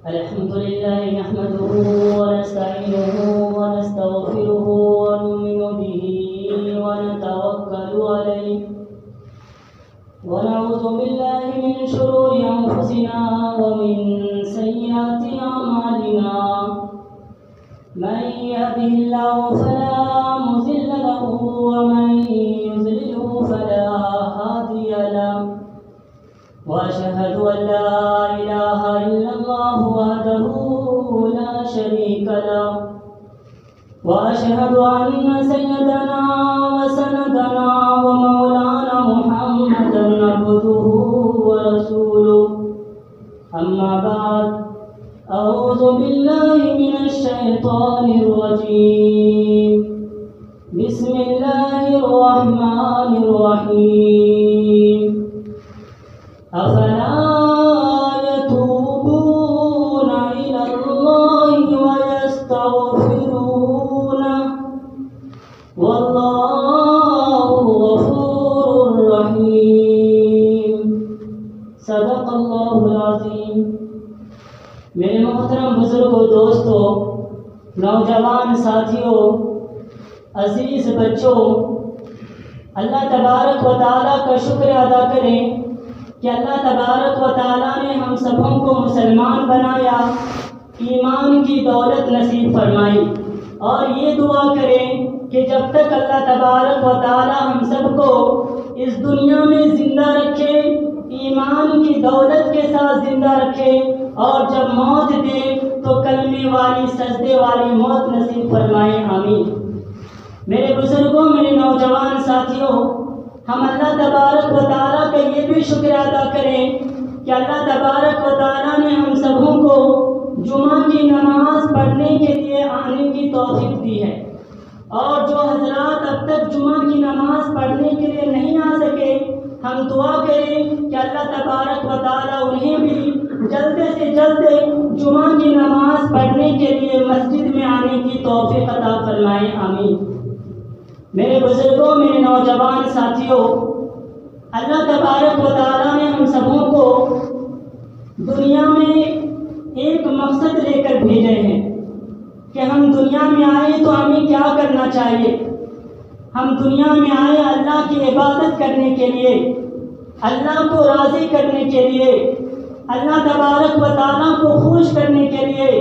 الحمد لله نحمده ونستعينه ونستغفره ونؤمن به ونتوكل عليه ونعوذ بالله من شرور أنفسنا ومن سيئات أعمالنا من يهده الله فلا مضل له ومن يضلله فلا هادي له وأشهد أن لا إله إلا الله وحده لا شريك له وأشهد أن سيدنا وسندنا ومولانا محمدا عبده ورسوله أما بعد أعوذ بالله من الشيطان الرجيم بسم الله الرحمن الرحيم أفلا يتوبون إلى الله ويستغفرونه والله غفور رحيم صدق اللہ العظیم۔ میرے محترم بزرگوں، دوستوں، نوجوان ساتھیوں، عزیز بچوں، اللہ تبارک و تعالیٰ کا شکر ادا کریں کہ اللہ تبارک و تعالیٰ نے ہم سبوں کو مسلمان بنایا، ایمان کی دولت نصیب فرمائی، اور یہ دعا کریں کہ جب تک اللہ تبارک و تعالیٰ ہم سب کو اس دنیا میں زندہ رکھے، ایمان کی دولت کے ساتھ زندہ رکھے، اور جب موت دے تو کلمے والی سجدے والی موت نصیب فرمائے، آمین۔ میرے بزرگوں، میرے نوجوان ساتھیوں، ہم اللہ تبارک و تعالیٰ کا یہ بھی شکر ادا کریں کہ اللہ تبارک و تعالیٰ نے ہم سبوں کو جمعہ کی نماز پڑھنے کے لیے آنے کی توفیق دی ہے، اور جو حضرات اب تک جمعہ کی نماز پڑھنے کے لیے نہیں آ سکے، ہم دعا کریں کہ اللہ تبارک و تعالیٰ انہیں بھی جلد سے جلد جمعہ کی نماز پڑھنے کے لیے مسجد میں آنے کی توفیق عطا فرمائے، آمین۔ میرے بزرگوں، میرے نوجوان ساتھیوں، اللہ تبارک و تعالیٰ نے ہم سبوں کو دنیا میں ایک مقصد لے کر بھیجے ہیں کہ ہم دنیا میں آئے تو ہمیں کیا کرنا چاہیے۔ ہم دنیا میں آئے اللہ کی عبادت کرنے کے لیے، اللہ کو راضی کرنے کے لیے، اللہ تبارک و تعالیٰ کو خوش کرنے کے لیے،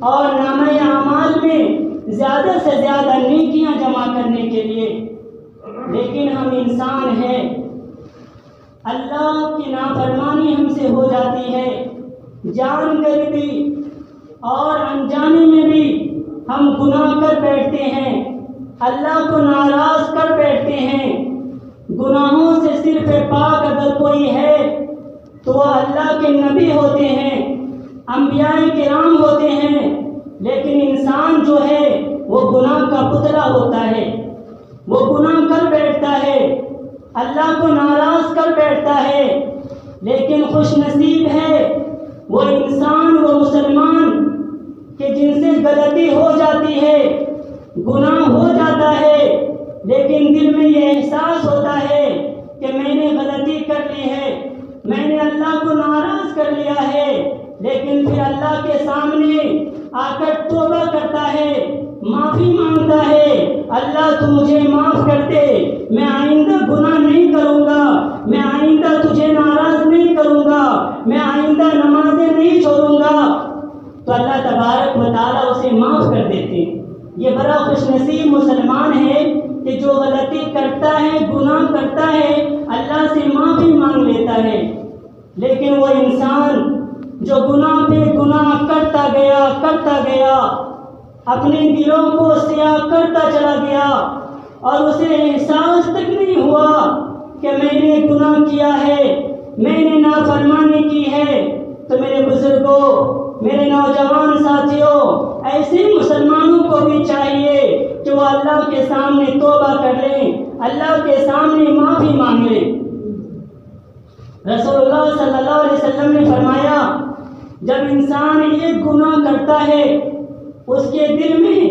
اور نامہ اعمال میں زیادہ سے زیادہ نیکیاں جمع کرنے کے لیے۔ لیکن ہم انسان ہیں، اللہ کی نافرمانی ہم سے ہو جاتی ہے، جان کر بھی اور انجانے میں بھی ہم گناہ کر بیٹھتے ہیں، اللہ کو ناراض کر بیٹھتے ہیں۔ گناہوں سے صرف پاک اگر کوئی ہے تو وہ اللہ کے نبی ہوتے ہیں، انبیاء کرام ہوتے ہیں، لیکن انسان جو ہے وہ گناہ کا پتلا ہوتا ہے، وہ گناہ کر بیٹھتا ہے، اللہ کو ناراض کر بیٹھتا ہے۔ لیکن خوش نصیب ہے وہ انسان، وہ مسلمان کہ جن سے غلطی ہو جاتی ہے، گناہ ہو جاتا ہے، لیکن دل میں یہ احساس ہوتا ہے کہ میں نے غلطی کر لی ہے، میں نے اللہ کو ناراض کر لیا ہے، لیکن پھر اللہ کے سامنے آ کر توبہ کرتا ہے، معافی مانگتا ہے، اللہ تو مجھے معاف کر دے، میں آئندہ گناہ نہیں کروں گا، میں آئندہ تجھے ناراض نہیں کروں گا، میں آئندہ نمازیں نہیں چھوڑوں گا، تو اللہ تبارک و تعالیٰ اسے معاف کر دیتے ہیں۔ یہ بڑا خوش نصیب مسلمان ہے کہ جو غلطی کرتا ہے، گناہ کرتا ہے، اللہ سے معافی مانگ لیتا ہے۔ لیکن وہ انسان جو گناہ پہ گناہ کرتا گیا، اپنے دلوں کو سیاہ کرتا چلا گیا، اور اسے احساس تک نہیں ہوا کہ میں نے گناہ کیا ہے، میں نے نافرمانی کی ہے، تو میرے بزرگوں، میرے نوجوان ساتھیوں، ایسے مسلمانوں کو بھی چاہیے کہ وہ اللہ کے سامنے توبہ کر لیں، اللہ کے سامنے معافی مانگ لیں۔ رسول اللہ صلی اللہ علیہ وسلم نے فرمایا، جب انسان ایک گناہ کرتا ہے اس کے دل میں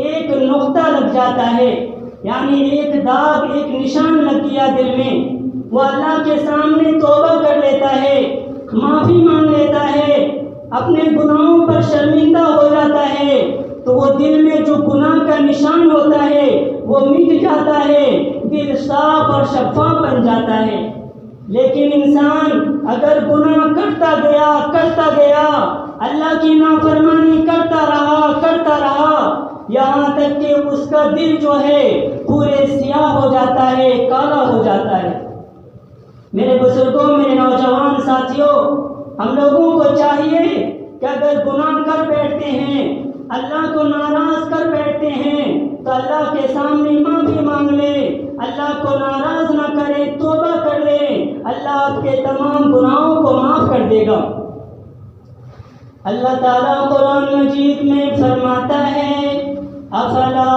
ایک نقطہ لگ جاتا ہے، یعنی ایک داغ، ایک نشان لگ گیا دل میں، وہ اللہ کے سامنے توبہ کر لیتا ہے، معافی مانگ لیتا ہے، اپنے گناہوں پر شرمندہ ہو جاتا ہے تو وہ دل میں جو گناہ کا نشان ہوتا ہے وہ مٹ جاتا ہے، دل صاف اور شفاف بن جاتا ہے۔ لیکن انسان اگر گناہ کرتا گیا اللہ کی نافرمانی کرتا رہا یہاں تک کہ اس کا دل جو ہے پورے سیاہ ہو جاتا ہے، کالا ہو جاتا ہے۔ میرے بزرگوں، میرے نوجوان ساتھیوں، ہم لوگوں کو چاہیے کہ اگر گناہ کر بیٹھتے ہیں، اللہ کو ناراض کر بیٹھتے ہیں تو اللہ کے سامنے معافی مانگ لے، اللہ کو ناراض نہ کرے، توبہ کر لے، اللہ آپ کے تمام گناہوں کو معاف کر دے گا۔ اللہ تعالیٰ قرآن مجید میں فرماتا ہے افلا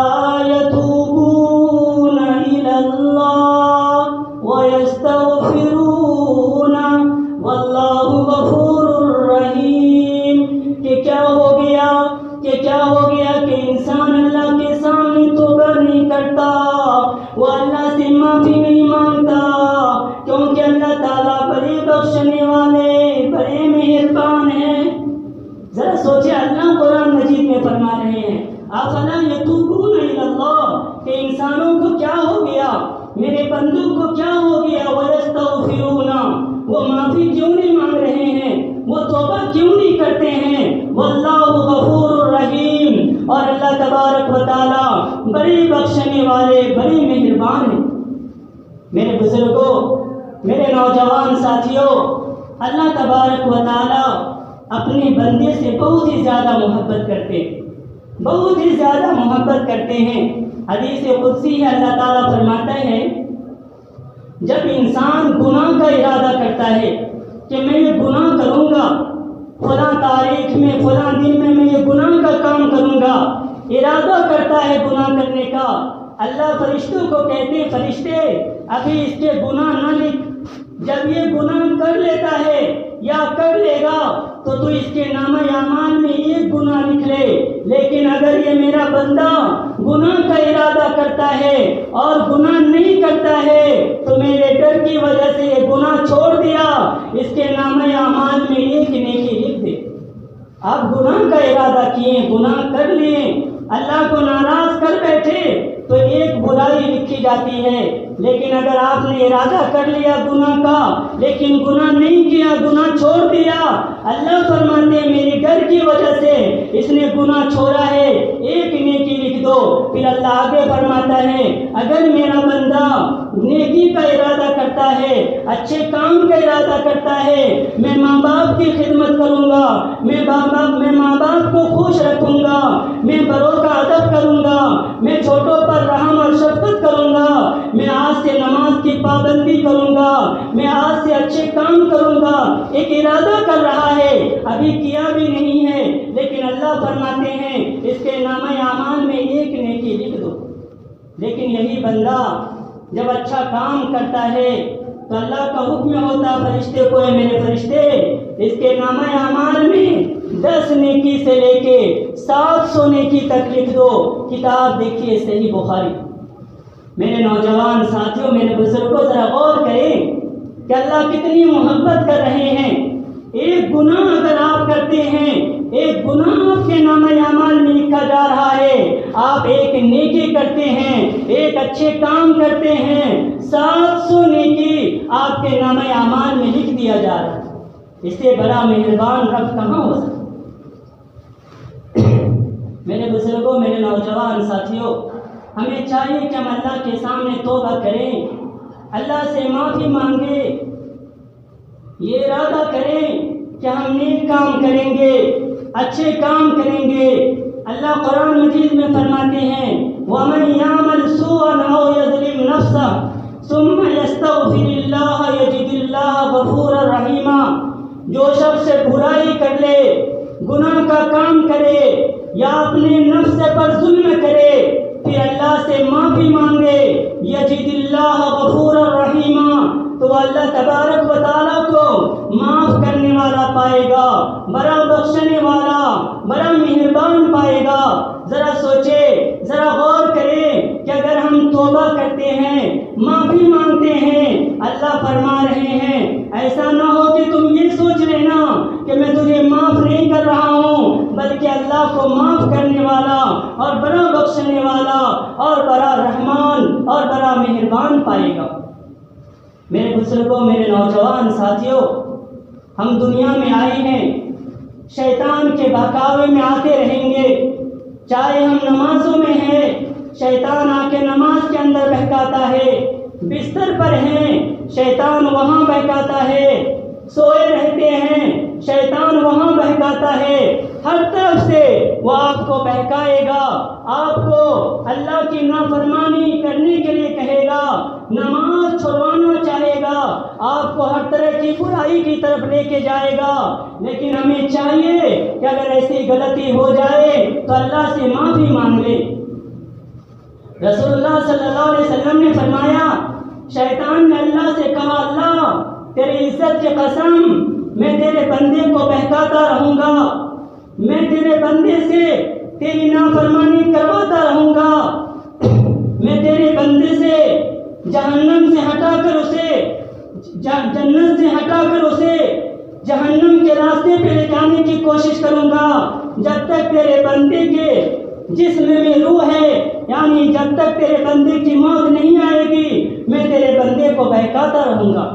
یتوبون الی اللہ ویستغفرون واللہ غفور رحیم، کہ کیا ہو گیا کہ انسان اللہ کے سامنے توبہ نہیں کرتا، وہ اللہ سے معافی نہیں مانگتا، کیونکہ اللہ تعالیٰ بڑے بخشنے والے، بڑے مہربان ہیں۔ ذرا سوچے، اللہ قرآن مجید میں فرما رہے ہیں افلا یتوبون الی اللہ، کہ انسانوں کو کیا ہو گیا، میرے بندوں کو کیا ہو گیا، ویستغفرون، وہ معافی کیوں نہیں مانگ رہے ہیں، وہ توبہ کیوں نہیں کرتے ہیں، واللہ غفور رحیم، اور اللہ تبارک و تعالی بڑے بخشنے والے، بڑے مہربان ہیں۔ میرے بزرگوں، میرے نوجوان ساتھیوں، اللہ تبارک و تعالی اپنے بندے سے بہت ہی زیادہ محبت کرتے ہیں۔ حدیث قدسی ہے، اللہ تعالیٰ فرماتا ہے جب انسان گناہ کا ارادہ کرتا ہے کہ میں یہ گناہ کروں گا، فلاں تاریخ میں، فلاں دن میں یہ گناہ کا کام کروں گا، ارادہ کرتا ہے گناہ کرنے کا، اللہ فرشتوں کو کہتے ہیں فرشتے ابھی اس کے گناہ نہ لکھ، جب یہ گناہ کر لیتا ہے یا کر لے گا تو اس کے نامہ اعمال میں ایک گناہ لکھ لے، لیکن اگر یہ میرا بندہ گناہ کا ارادہ کرتا ہے اور گناہ نہیں کرتا ہے تو میرے ڈر کی وجہ سے یہ گناہ چھوڑ دیا، اس کے نامہ اعمال میں ایک نیکی لکھ دے۔ آپ گناہ کا ارادہ کیے، گناہ کر لیے، اللہ کو ناراض کر بیٹھے تو ایک برائی لکھی جاتی ہے، لیکن اگر آپ نے ارادہ کر لیا گناہ کا لیکن گناہ نہیں کیا، گناہ چھوڑ دیا، اللہ فرماتے ہیں میری ڈر کی وجہ سے اس نے گناہ چھوڑا ہے، ایک نیکی لکھ دو۔ پھر اللہ آگے فرماتا ہے اگر میرا بندہ نیکی کا ارادہ کرتا ہے، اچھے کام کا ارادہ کرتا ہے، میں ماں باپ کی خدمت کروں گا، میں ماں باپ کو خوش رکھوں گا، میں بڑوں کا ادب کروں گا، میں چھوٹوں پر رحم اور شفقت کروں گا، میں آج سے نماز کی پابندی کروں گا، میں آج سے اچھے کام کروں گا، ایک ارادہ کر رہا ہے، ابھی کیا بھی نہیں ہے، لیکن اللہ فرماتے ہیں اس کے نامہ اعمال میں ایک نیکی لکھ دو۔ لیکن یہی بندہ جب اچھا کام کرتا ہے تو اللہ کا حکم ہوتا فرشتے کو، اے میرے فرشتے اس کے نامہ اعمال میں 10 نیکی سے لے کے 700 نیکی تک لکھ دو۔ کتاب دیکھیے صحیح بخاری۔ میرے نوجوان ساتھیوں، میرے بزرگوں، ذرا غور کریں کہ اللہ کتنی محبت کر رہے ہیں۔ ایک گناہ اگر آپ کرتے ہیں، ایک گناہ آپ کے نامہ اعمال میں لکھا جا رہا ہے، آپ ایک نیکی کرتے ہیں، ایک اچھے کام کرتے ہیں، 700 نیکی آپ کے نامہ اعمال میں لکھ دیا جا رہا ہے۔ اس سے بڑا مہربان رب کہاں ہو سکتا؟ میرے بزرگوں، میرے نوجوان ساتھیوں، ہمیں چاہیے کہ ہم اللہ کے سامنے توبہ کریں، اللہ سے معافی مانگے، یہ ارادہ کریں کہ ہم نیک کام کریں گے، اچھے کام کریں گے۔ اللہ قرآن مجید میں فرماتے ہیں وَمَنْ يَعْمَلْ سُوءًا أَوْ يَظْلِمْ نَفْسَهُ ثُمَّ يَسْتَغْفِرِ اللَّهَ يَجِدِ اللَّهَ غَفُورًا رَحِيمًا، جو شخص برائی کر لے، گناہ کا کام کرے یا اپنے نفس پر ظلم کرے، پھر اللہ سے معافی مانگے، یجد اللہ غفورا رحیما، تو اللہ تبارک و تعالیٰ کو معاف کرنے والا پائے گا، بڑا بخشنے والا، بڑا مہربان پائے گا۔ ذرا سوچے، ذرا غور کریں کہ اگر ہم توبہ کرتے ہیں، معافی مانگتے ہیں، اللہ فرما رہے ہیں ایسا نہ ہو کہ تم یہ سوچ لینا کہ میں تجھے معاف نہیں اللہ کو معاف کرنے والا اور بڑا بخشنے والا اور بڑا رحمان اور بڑا مہربان پائے گا۔ میرے بزرگوں، میرے نوجوان ساتھیوں، ہم دنیا میں آئے ہیں، شیطان کے بہکاوے میں آتے رہیں گے۔ چاہے ہم نمازوں میں ہیں، شیطان آ کے نماز کے اندر بہکاتا ہے، بستر پر ہیں، شیطان وہاں بہکاتا ہے، سوئے رہتے ہیں، شیطان وہاں بہکاتا ہے۔ ہر طرف سے وہ آپ کو بہکائے گا، آپ کو اللہ کی نافرمانی کرنے کے لیے کہے گا، نماز چھڑوانا چاہے گا، آپ کو ہر طرح کی برائی کی طرف لے کے جائے گا۔ لیکن ہمیں چاہیے کہ اگر ایسی غلطی ہو جائے تو اللہ سے معافی مانگ لے۔ رسول اللہ صلی اللہ علیہ وسلم نے فرمایا، شیطان نے اللہ سے کہا، اللہ تیری عزت کی قسم، میں تیرے بندے کو بہکاتا رہوں گا، میں تیرے بندے سے تیری نافرمانی کرواتا رہوں گا، میں تیرے بندے سے جہنم سے ہٹا کر اسے جنت سے ہٹا کر اسے جہنم کے راستے پہ لے جانے کی کوشش کروں گا، جب تک تیرے بندے کے جسم میں روح ہے، یعنی جب تک تیرے بندے کی موت نہیں آئے گی، میں تیرے بندے کو بہکاتا رہوں گا،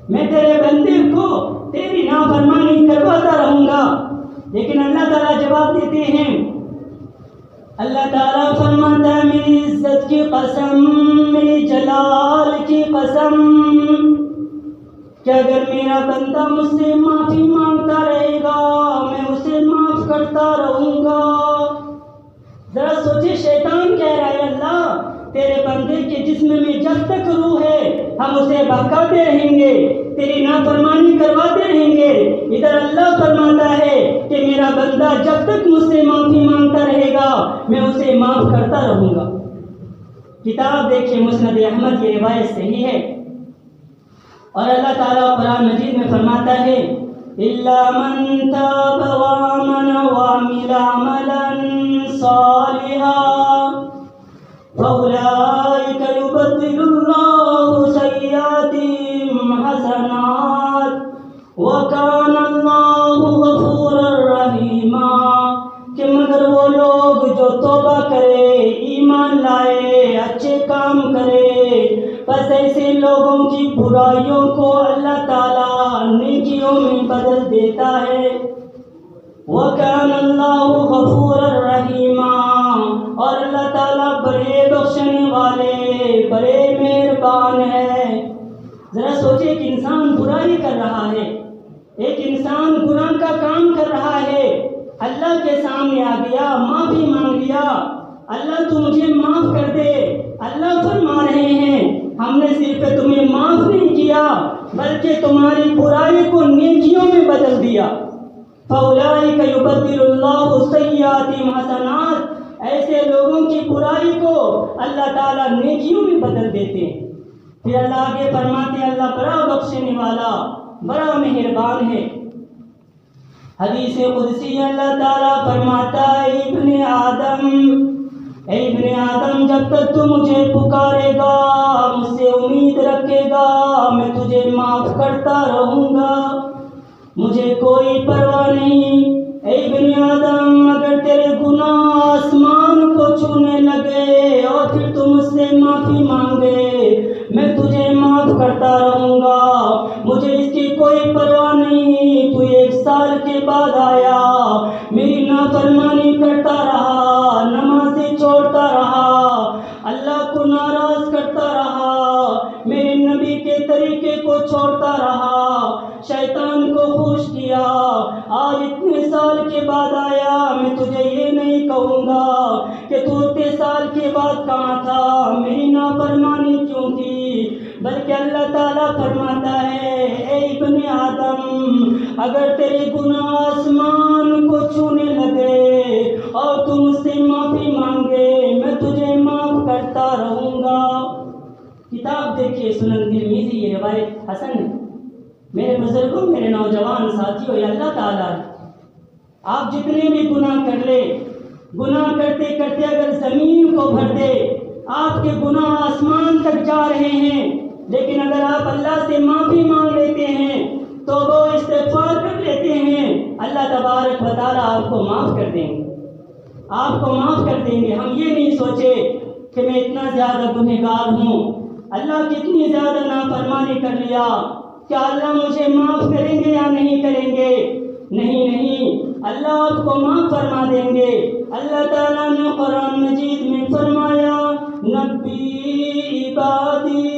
میں تیرے بندے کو تیری نافرمانی کرواتا رہوں گا۔ لیکن اللہ تعالیٰ جواب دیتے ہیں، اللہ تعالیٰ فرماتا ہے، میری عزت کی قسم، میری جلال کی قسم، کہ اگر میرا بندہ مجھ سے معافی مانگتا رہے گا، میں اسے معاف کرتا رہوں گا۔ ذرا سوچے، شیطان کہہ رہا ہے، اللہ تیرے بندے کے جسم میں جب تک روح ہے ہم اسے بہکاتے رہیں گے، تیری نافرمانی کرواتے رہیں گے۔ ادھر اللہ فرماتا ہے کہ میرا بندہ جب تک مجھ سے معافی مانگتا رہے گا، میں اسے معاف کرتا رہوں گا۔ کتاب دیکھیے مسند احمد، یہ روایت صحیح ہے، اور اللہ تعالیٰ قرآن مجید میں فرماتا ہے، إِلَّا مَن تَابَ وَآمَنَ وَعَمِلَ عَمَلًا صَالِحًا فَأُولَٰئِكَ يُبَدِّلُ اللَّهُ سَيِّئَاتِهِمْ حَسَنَاتٍ وَكَانَ اللَّهُ غَفُورًا رَحِيمًا۔ کہ مگر وہ لوگ جو توبہ کرے، ایمان لائے، اچھے کام کرے، بس ایسے لوگوں کی برائیوں کو اللہ تعالیٰ نیکیوں میں بدل دیتا ہے۔ وَكَانَ اللَّهُ غَفُورًا رَحِيمًا، اور اللہ تعالیٰ بڑے بخشنے والے، بڑے مہربان ہے۔ ذرا سوچے، ایک انسان برائی کر رہا ہے، ایک انسان گناہ کا کام کر رہا ہے، اللہ کے سامنے آ گیا، معافی مانگ لیا، اللہ تو مجھے معاف کر دے۔ اللہ فرما رہے ہیں، ہم نے صرف تمہیں معاف نہیں کیا بلکہ تمہاری برائی کو نیکیوں میں بدل دیا۔ فَأُولَٰئِكَ يُبَدِّلُ اللَّهُ سَيِّئَاتِهِمْ حَسَنَاتٍ، ایسے لوگوں کی برائی کو اللہ تعالیٰ نیکیوں میں بدل دیتے ہیں۔ پھر اللہ آگے فرماتے ہیں، اللہ بڑا بخشنے والا، بڑا مہربان ہے۔ حدیث قدسی اللہ تعالیٰ فرماتا ہے، اے ابن آدم، جب تک تو مجھے پکارے گا، مجھ سے امید رکھے گا، میں تجھے معاف کرتا رہوں گا، مجھے کوئی پرواہ نہیں۔ اے ابن آدم، اگر تیرے گناہ آسمان کو چھونے لگے اور پھر تم مجھ سے معافی مانگے، میں تجھے معاف کرتا رہوں گا، مجھے اس کی کوئی پرواہ نہیں۔ تو 1 سال کے بعد آیا، میری نافرمانی کرتا رہا، نمازیں چھوڑتا رہا، اللہ کو ناراض کرتا رہا، میرے نبی کے طریقے کو چھوڑتا رہا، شیطان کو خوش کیا۔ آج اتنے سال کے بعد آیا، میں تجھے یہ نہیں کہوں گا کہ تو اتنے سال کے بعد کہاں تھا، میری نافرمانی کیوں کی، بلکہ اللہ تعالیٰ فرماتا ہے، اے ابن آدم، اگر تیرے گناہ آسمان کو چھونے لگے اور تم مجھ سے معافی مانگے، میں تجھے معاف کرتا رہوں گا۔ کتاب دیکھیے سنن ترمذی، یہ روایت حسن ہے۔ میرے بزرگوں، میرے نوجوان ساتھیوں، یہ اللہ تعالیٰ ہے۔ آپ جتنے بھی گناہ کر لے، گناہ کرتے کرتے اگر زمین کو بھر دے، آپ کے گناہ آسمان تک جا رہے ہیں، لیکن اگر آپ اللہ سے معافی مانگ لیتے ہیں توبہ و استغفار کر لیتے ہیں، اللہ تبارک و تعالیٰ آپ کو معاف کر دیں گے، آپ کو معاف کر دیں گے۔ ہم یہ نہیں سوچے کہ میں اتنا زیادہ گنہگار ہوں، اللہ کی اتنی زیادہ نافرمانی کر لیا، کیا اللہ مجھے معاف کریں گے یا نہیں کریں گے؟ نہیں نہیں، اللہ آپ کو معاف فرما دیں گے۔ اللہ تعالیٰ نے قرآن مجید میں فرمایا، نبی عبادی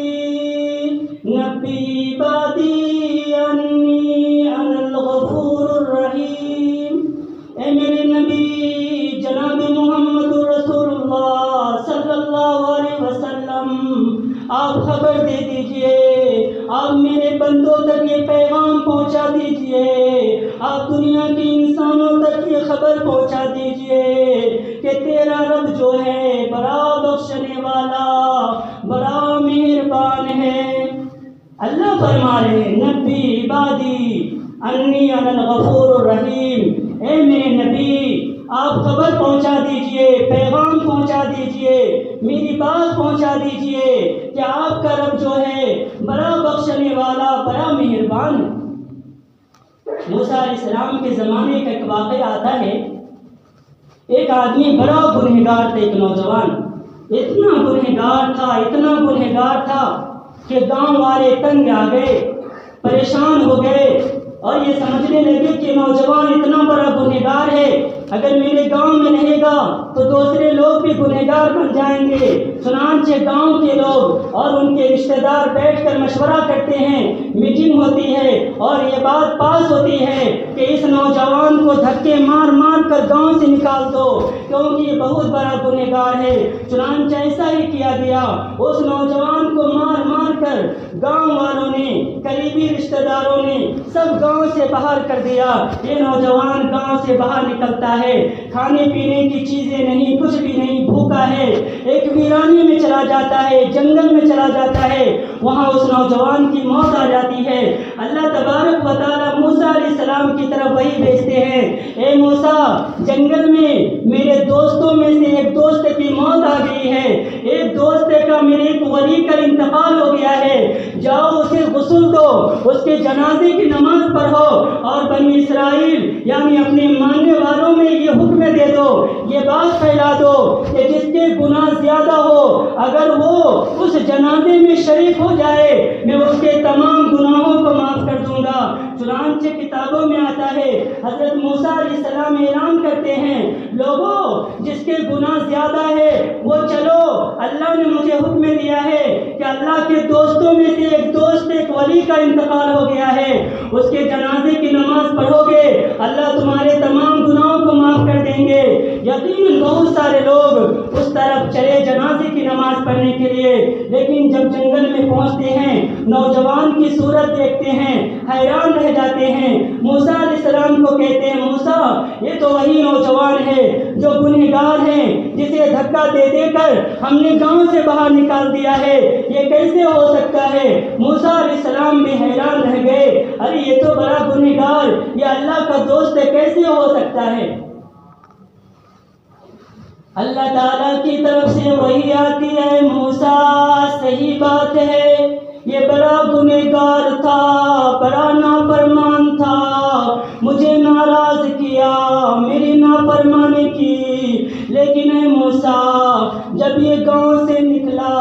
انی انا الغفور الرحیم۔ اے میرے نبی جناب محمد رسول اللہ صلی اللہ علیہ وسلم، آپ خبر دے دیجئے، آپ میرے بندوں تک یہ پیغام پہنچا دیجئے، آپ دنیا کے انسانوں تک یہ خبر پہنچا دیجئے کہ تیرا رب جو ہے بڑا بخشنے والا، بڑا مہربان ہے۔ اللہ فرما رہے ہیں، نبی عبادی انی انا الغفور الرحیم۔ اے میرے نبی، آپ خبر پہنچا دیجئے، پیغام پہنچا دیجئے، میری بات پہنچا دیجئے کہ آپ کا رب جو ہے بڑا بخشنے والا، بڑا مہربان ہے۔ موسیٰ علیہ السلام کے زمانے کا ایک واقعہ آتا ہے، ایک آدمی بڑا گنہگار تھا، ایک نوجوان اتنا گنہگار تھا کہ گاؤں والے تنگ آ گئے، پریشان ہو گئے اور یہ سمجھنے لگے کہ نوجوان اتنا بڑا گنہگار ہے، اگر میرے گاؤں میں رہے گا تو دوسرے لوگ بھی گنہگار بن جائیں گے۔ چنانچہ گاؤں کے لوگ اور ان کے رشتہ دار بیٹھ کر مشورہ کرتے ہیں، میٹنگ ہوتی ہے اور یہ بات پاس ہوتی ہے کہ اس نوجوان کو دھکے مار مار کر گاؤں سے نکال دو، کیونکہ یہ بہت بڑا گنہگار ہے۔ چنانچہ ایسا ہی کیا گیا، اس نوجوان کو مار مار کر گاؤں والوں نے، قریبی رشتہ داروں نے سب گاؤں سے باہر کر دیا۔ یہ نوجوان گاؤں سے باہر نکلتا ہے، کھانے پینے کی چیزیں نہیں، کچھ بھی نہیں، بھوکا ہے، ایک ویرانے میں چلا جاتا ہے، جنگل میں چلا جاتا ہے، وہاں اس نوجوان کی موت آ جاتی ہے۔ اللہ تبارک و تعالیٰ موسیٰ علیہ السلام کی طرف وحی بھیجتے ہیں، اے موسیٰ، جنگل میں میرے دوستوں میں سے ایک دوست کی موت آ گئی ہے، ایک دوست کا، میرے ایک ولی کا انتقال ہو گیا ہے، جاؤ اسے غسل دو، اس کے جنازے کی نماز پڑھو اور بنی اسرائیل یعنی اپنے ماننے والوں میں یہ حکم دے دو، یہ بات پھیلا دو کہ جس کے گناہ زیادہ ہو اگر وہ اس جنازے میں شریک ہو جائے، میں اس کے تمام گناہوں کو معاف کر دوں گا۔ چنانچہ کتابوں میں آتا ہے، حضرت موسیٰ علیہ السلام اعلان کرتے ہیں، لوگوں جس کے گناہ زیادہ ہے وہ چلو، اللہ نے مجھے حکم دیا ہے کہ اللہ کے دوستوں میں سے ایک دوست، ایک ولی کا انتقال ہو گیا ہے، اس کے جنازے کی نماز پڑھو گے، اللہ تمہارے تمام گناہوں کو معاف کر دیں گے۔ یقیناً بہت سارے لوگ اس طرف چلے جنازے کی نماز پڑھنے کے لیے، لیکن جب جنگل میں پہنچتے ہیں، نوجوان کی صورت دیکھتے ہیں، حیران رہ جاتے ہیں، موسیٰ علیہ السلام کو کہتے ہیں، موسیٰ یہ تو وہی نوجوان ہے جو گنہگار ہے، جسے دھکا دے دے کر ہم نے گاؤں سے باہر نکال دیا ہے، یہ کیسے ہو سکتا ہے؟ موسیٰ علیہ السلام بھی حیران رہ گئے، ارے یہ تو بڑا گنہگار، یہ اللہ کا دوست کیسے ہو سکتا ہے؟ اللہ تعالیٰ کی طرف سے وحی آتی ہے، موسیٰ صحیح بات ہے، یہ بڑا گنہگار تھا، بڑا نافرمان تھا، مجھے ناراض کیا، میری نافرمانی کی، لیکن اے موسیٰ جب یہ گاؤں سے نکلا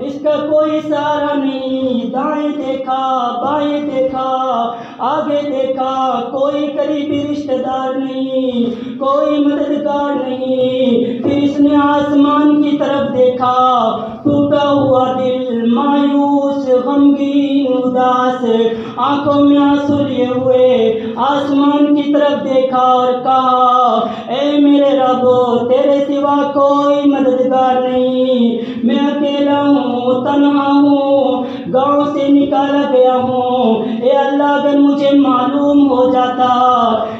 اس کا کوئی سہارا نہیں، دائیں دیکھا، بائیں دیکھا، آگے دیکھا، کوئی قریبی رشتہ دار نہیں، کوئی مددگار نہیں، پھر اس نے آسمان کی طرف دیکھا، ٹوٹا ہوا دل، مایوس، غمگین، اداس، آنکھوں میں آنسو لیے ہوئے آسمان کی طرف دیکھا اور کہا، اے میرے رب تیرے سوا کوئی مددگار نہیں، میں اکیلا ہوں، تنہا ہوں، گاؤں سے نکالا گیا ہوں، اے اللہ اگر مجھے معلوم ہو جاتا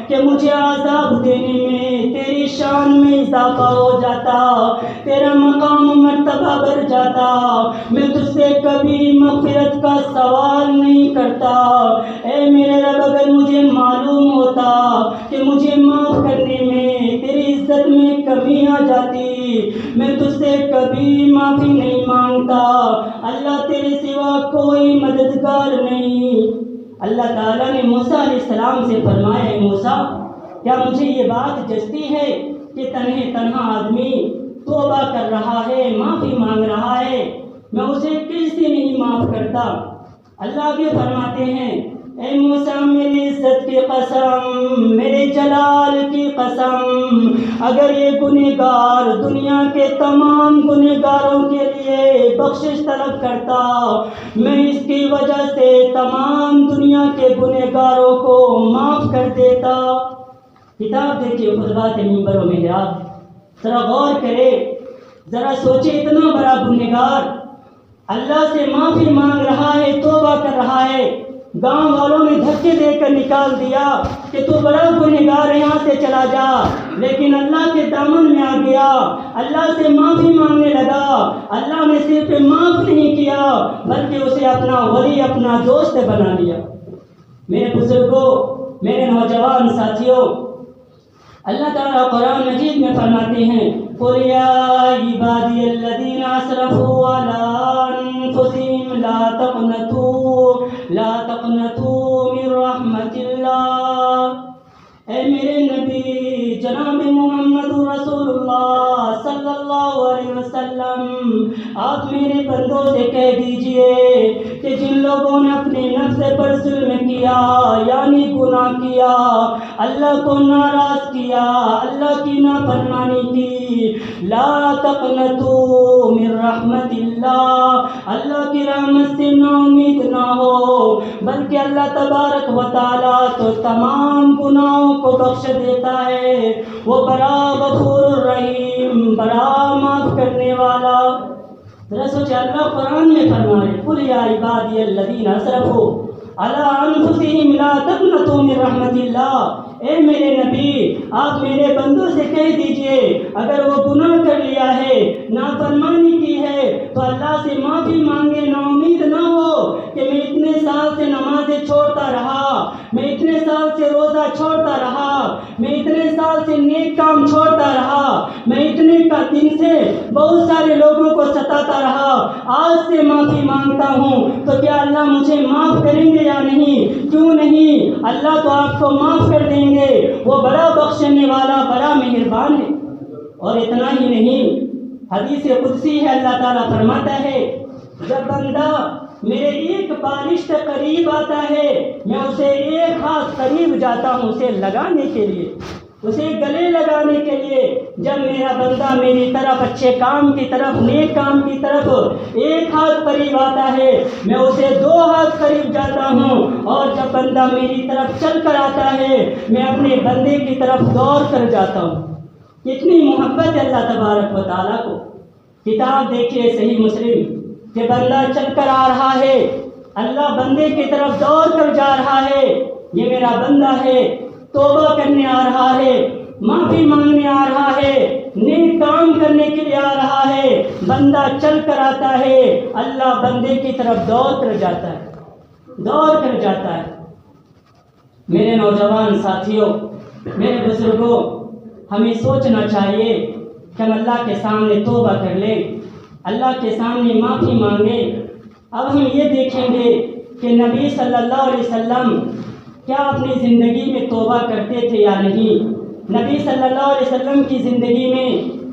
کہ مجھے عذاب دینے میں تیری شان میں اضافہ ہو جاتا، تیرا مقام و مرتبہ بڑھ جاتا، میں تجھ سے کبھی مغفرت کا سوال نہیں کرتا، اے میرے رب اگر مجھے معلوم ہوتا کہ مجھے معاف کرنے میں تیری عزت میں کمی آ جاتی، میں تجھ سے کبھی معافی نہیں مانگتا، اللہ تیرے سوا کوئی مددگار نہیں۔ اللہ تعالیٰ نے موسیٰ علیہ السلام سے فرمایا، اے موسیٰ، کیا مجھے یہ بات جچتی ہے کہ تنہا آدمی توبہ کر رہا ہے، معافی مانگ رہا ہے، میں اسے کیسے نہیں معاف کرتا؟ اللہ بھی فرماتے ہیں، اے موسیٰ، میری عزت کی قسم، میرے جلال کی قسم، اگر یہ گنہگار دنیا کے تمام گنہگاروں کے لیے بخشش طلب کرتا، میں اس کی وجہ سے تمام دنیا کے گنہگاروں کو معاف کر دیتا۔ کتاب دیکھیے خطبات منبر و محراب، ذرا غور کرے، ذرا سوچے، اتنا بڑا گنہگار اللہ سے معافی مانگ رہا ہے، توبہ کر رہا ہے، گاؤں والوں نے دھکے دے کر نکال دیا کہ تو بڑا گنہگار ہے، یہاں سے چلا جا، لیکن اللہ کے دامن میں آ گیا، اللہ سے معافی مانگنے لگا۔ اللہ نے صرف معاف نہیں کیا بلکہ اسے اپنا ولی، اپنا دوست بنا لیا۔ میرے بزرگوں، میرے نوجوان ساتھیوں، اللہ تعالیٰ قرآن مجید میں فرماتے ہیں، قُلْ يَا عِبَادِيَ الَّذِينَ أَسْرَفُوا عَلَىٰ أَنفُسِهِمْ لَا تَقْنَطُوا مِن رَحْمَتِ اللَّهِ۔ اے میرے نبی جناب محمد رسول اللہ صلی اللہ علیہ وسلم، آپ میرے بندوں سے کہہ دیجئے کہ جن لوگوں نے اپنے نفس پر ظلم کیا، یعنی گناہ کیا، اللہ کو ناراض کیا، اللہ کی نافرمانی کی، لا تقنطوا من رحمت اللہ، اللہ کی رحمت سے نا امید نہ ہو، بلکہ اللہ تبارک و تعالیٰ تو تمام گناہوں کو بخش دیتا ہے، وہ بڑا غفور الرحیم، بڑا معاف کرنے والا۔ ذرا سوچے، اللہ قرآن میں فرمائے، قُلْ يَا عِبَادِيَ الَّذِينَ أَسْرَفُوا عَلَىٰ أَنفُسِهِمْ لَا تَقْنَطُوا مِن رَحْمَتِ اللَّهِ۔ اے میرے نبی، آپ میرے بندوں سے کہہ دیجئے، اگر وہ گناہ کر لیا ہے، نافرمانی کی ہے، تو اللہ سے معافی مانگے، نا امید نہ ہو کہ میں اتنے سال سے نمازیں چھوڑتا رہا، میں اتنے سال سے روزہ چھوڑتا رہا، میں اتنے سال سے نیک کام چھوڑتا رہا، میں اتنے کا دن سے بہت سارے لوگوں کو ستاتا رہا، آج سے معافی مانگتا ہوں، تو کیا اللہ مجھے معاف کریں گے یا نہیں؟ کیوں نہیں؟ اللہ تو آپ کو معاف کر دیں گے، وہ بڑا بخشنے والا، بڑا مہربان ہے۔ اور اتنا ہی نہیں، حدیث قدسی ہے، اللہ تعالیٰ فرماتا ہے، جب بندہ میرے ایک بالشت قریب آتا ہے، میں اسے ایک ہاتھ قریب جاتا ہوں اسے لگانے کے لیے، اسے گلے لگانے کے لیے۔ جب میرا بندہ میری طرف اچھے کام کی طرف، نیک کام کی طرف ایک ہاتھ قریب آتا ہے، میں اسے دو ہاتھ قریب جاتا ہوں، اور جب بندہ میری طرف چل کر آتا ہے، میں اپنے بندے کی طرف دوڑ کر جاتا ہوں۔ کتنی محبت ہے اللہ تبارک و تعالیٰ کو۔ کتاب دیکھیے صحیح مسلم، کہ بندہ چل کر آ رہا ہے، اللہ بندے کی طرف دوڑ کر جا رہا ہے، یہ میرا بندہ ہے، توبہ کرنے آ رہا ہے، معافی مانگنے آ رہا ہے، نیک کام کرنے کے لیے آ رہا ہے، بندہ چل کر آتا ہے، اللہ بندے کی طرف دوڑ کر جاتا ہے، دوڑ کر جاتا ہے۔ میرے نوجوان ساتھیوں، میرے بزرگوں، ہمیں سوچنا چاہیے کہ ہم اللہ کے سامنے توبہ کر لیں، اللہ کے سامنے معافی مانگیں۔ اب ہم یہ دیکھیں گے کہ نبی صلی اللہ علیہ وسلم کیا اپنی زندگی میں توبہ کرتے تھے یا نہیں۔ نبی صلی اللہ علیہ وسلم کی زندگی میں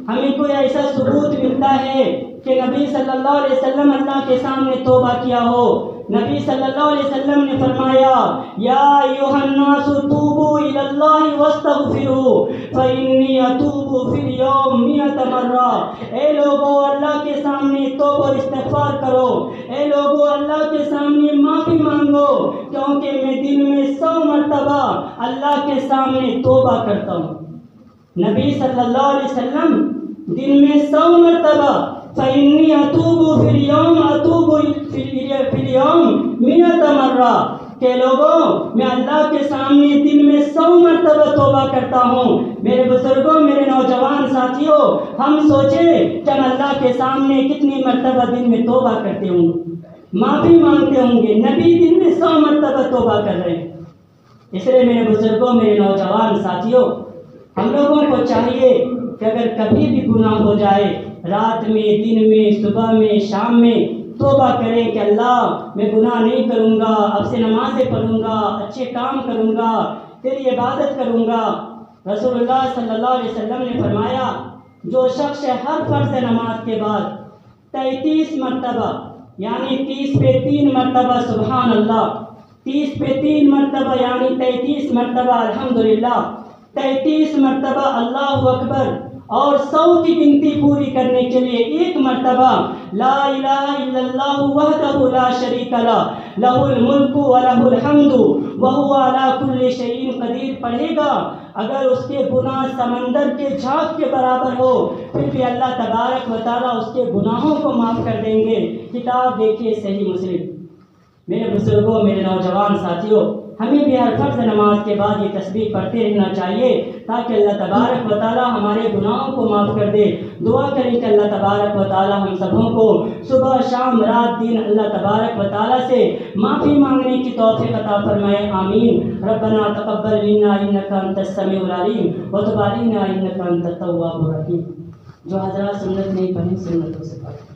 ہمیں کوئی ایسا ثبوت ملتا ہے کہ نبی صلی اللہ علیہ وسلم اللہ کے سامنے توبہ کیا ہو؟ نبی صلی اللہ علیہ وسلم نے فرمایا، یا ایھا الناس توبوا الی اللہ واستغفروا فانی اتوب فی الیوم 100 مرہ۔ اے لوگو، اللہ کے سامنے توبہ اور استغفار کرو، اے لوگو اللہ کے سامنے معافی مانگو، کیونکہ میں دن میں 100 مرتبہ اللہ کے سامنے توبہ کرتا ہوں۔ نبی صلی اللہ علیہ وسلم دن میں 100 مرتبہ فإنی اتوب فی اليوم اتوب فی اليوم 100 مرہ، کہ لوگوں میں اللہ کے سامنے دن میں 100 مرتبہ توبہ کرتا ہوں۔ میرے بزرگوں، میرے نوجوان ساتھیوں، ہم سوچیں کہ ہم اللہ کے سامنے کتنی مرتبہ دن میں توبہ کرتے ہوں گے، معافی مانگتے ہوں گے۔ نبی دن میں 100 مرتبہ توبہ کر رہے ہیں۔ اس لیے میرے بزرگوں، میرے نوجوان ساتھیوں، ہم لوگوں کو چاہیے کہ اگر کبھی بھی گناہ ہو جائے، رات میں، دن میں، صبح میں، شام میں، توبہ کریں کہ اللہ میں گناہ نہیں کروں گا، اب سے نمازیں پڑھوں گا، اچھے کام کروں گا، تیری عبادت کروں گا۔ رسول اللہ صلی اللہ علیہ وسلم نے فرمایا جو شخص ہر فرض نماز کے بعد 33 مرتبہ یعنی 30 پہ 3 مرتبہ سبحان اللہ، 30 پہ 3 مرتبہ یعنی 33 مرتبہ الحمدللہ، 33 مرتبہ اللہ اکبر اور 100 کی گنتی پوری کرنے کے لیے 1 مرتبہ لا الہ الا اللہ وحدہ لا شریک لہ لہ الملک ولہ الحمد وہو علی کل شیء قدیر پڑھے گا، اگر اس کے گناہ سمندر کے جھاگ کے برابر ہو پھر بھی اللہ تبارک و تعالیٰ اس کے گناہوں کو معاف کر دیں گے۔ کتاب دیکھیے صحیح مسلم۔ میرے بزرگوں، میرے نوجوان ساتھیوں، ہمیں بھی ہر فرض نماز کے بعد یہ تسبیح پڑھتے رہنا چاہیے تاکہ اللہ تبارک و تعالیٰ ہمارے گناہوں کو معاف کر دے۔ دعا کریں کہ اللہ تبارک و تعالیٰ ہم سبوں کو صبح شام رات دن اللہ تبارک و تعالیٰ سے معافی مانگنے کی توفیق عطا فرمائے، آمین۔ ربنا تقبل منا انک انت السمیع العلیم وتب علینا انک انت التواب الرحیم۔ جو حضرات سنت نہیں پڑھی سنتوں سے پڑھیں۔